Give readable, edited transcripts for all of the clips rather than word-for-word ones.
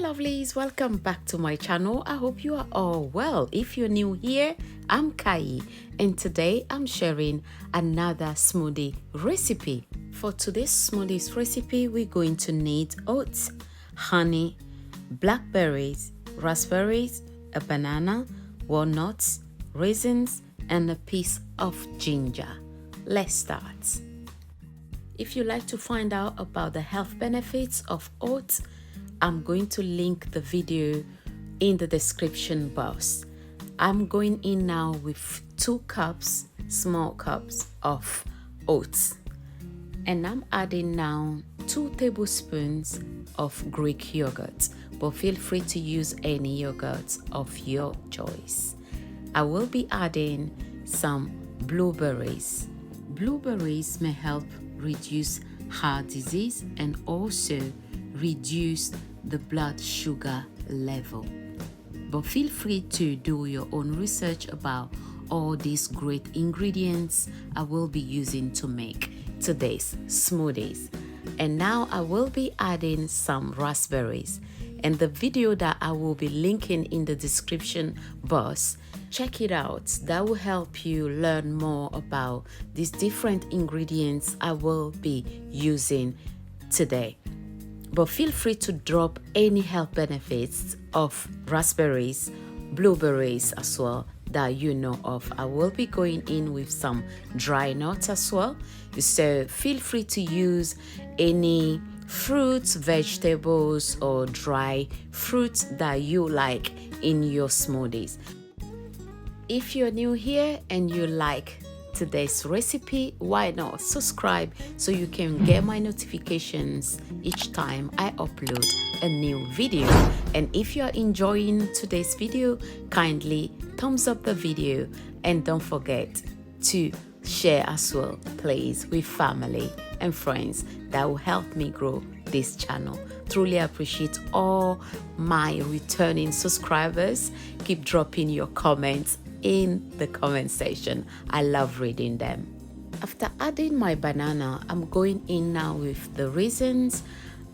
lovelies, welcome back to my channel. I hope you are all well. If you're new here, I'm Kayi, and today I'm sharing another smoothie recipe. For today's smoothies recipe, we're going to need oats, honey, blackberries, raspberries, a banana, walnuts, raisins, and a piece of ginger. Let's start. If you'd like to find out about the health benefits of oats, I'm going to link the video in the description box. I'm going in now with 2 cups, small cups of oats. And I'm adding now 2 tablespoons of Greek yogurt, but feel free to use any yogurt of your choice. I will be adding some blueberries. Blueberries may help reduce heart disease and also reduce the blood sugar level. But feel free to do your own research about all these great ingredients I will be using to make today's smoothies. And now I will be adding some raspberries. And the video that I will be linking in the description box, check it out. That will help you learn more about these different ingredients I will be using today. But feel free to drop any health benefits of raspberries, blueberries as well that you know of. I will be going in with some dry nuts as well. So feel free to use any fruits, vegetables, or dry fruits that you like in your smoothies. If you're new here and you like today's recipe, why not subscribe so you can get my notifications each time I upload a new video. And if you're enjoying today's video, kindly thumbs up the video and don't forget to share as well, please, with family and friends. That will help me grow this channel. Truly appreciate all my returning subscribers. Keep dropping your comments in the comment section. I love reading them. After adding my banana, I'm going in now with the raisins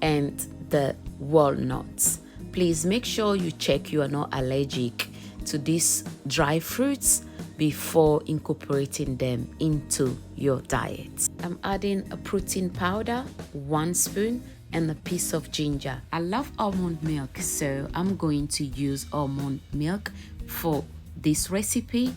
and the walnuts. Please make sure you check you are not allergic to these dry fruits before incorporating them into your diet. I'm adding a protein powder, 1 spoon, and a piece of ginger. I love almond milk, so I'm going to use almond milk for this recipe.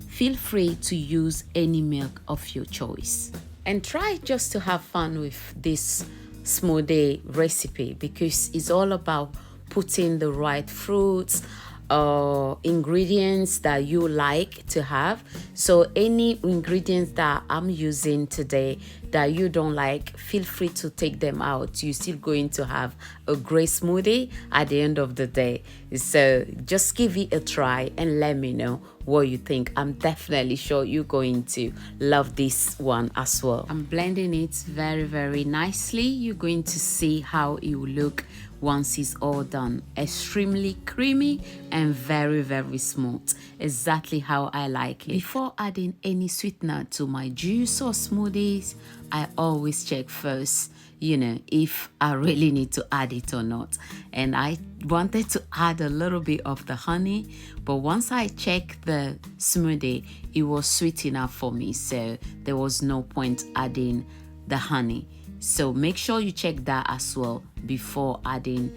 Feel free to use any milk of your choice. And try just to have fun with this smoothie recipe because it's all about putting the right fruits or ingredients that you like to have. So any ingredients that I'm using today that you don't like, feel free to take them out. You're still going to have a great smoothie at the end of the day. So just give it a try and let me know what you think. I'm definitely sure you're going to love this one as well. I'm blending it very, very nicely. You're going to see how it will look once it's all done. Extremely creamy and very, very smooth. Exactly how I like it. Before adding any sweetener to my juice or smoothies, I always check first, if I really need to add it or not. And I wanted to add a little bit of the honey, but once I checked the smoothie, it was sweet enough for me, so there was no point adding the honey. So make sure you check that as well before adding,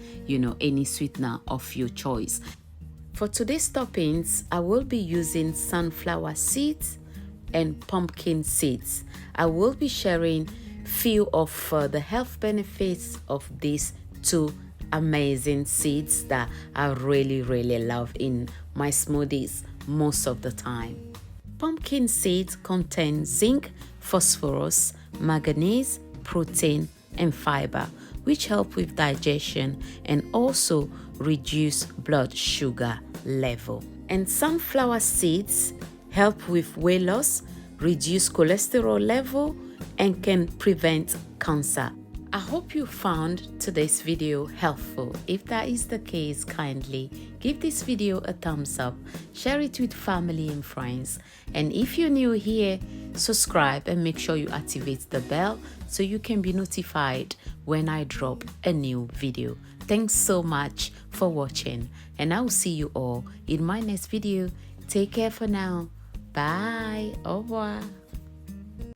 any sweetener of your choice. For today's toppings, I will be using sunflower seeds and pumpkin seeds. I will be sharing few of the health benefits of these 2 amazing seeds that I really, really love in my smoothies most of the time. Pumpkin seeds contain zinc, phosphorus, manganese, protein, and fiber, which help with digestion and also reduce blood sugar level. And sunflower seeds help with weight loss, reduce cholesterol level, and can prevent cancer. I hope you found today's video helpful. If that is the case, kindly give this video a thumbs up, share it with family and friends, and if you're new here, subscribe and make sure you activate the bell so you can be notified when I drop a new video. Thanks so much for watching, and I'll see you all in my next video. Take care for now. Bye. Au revoir.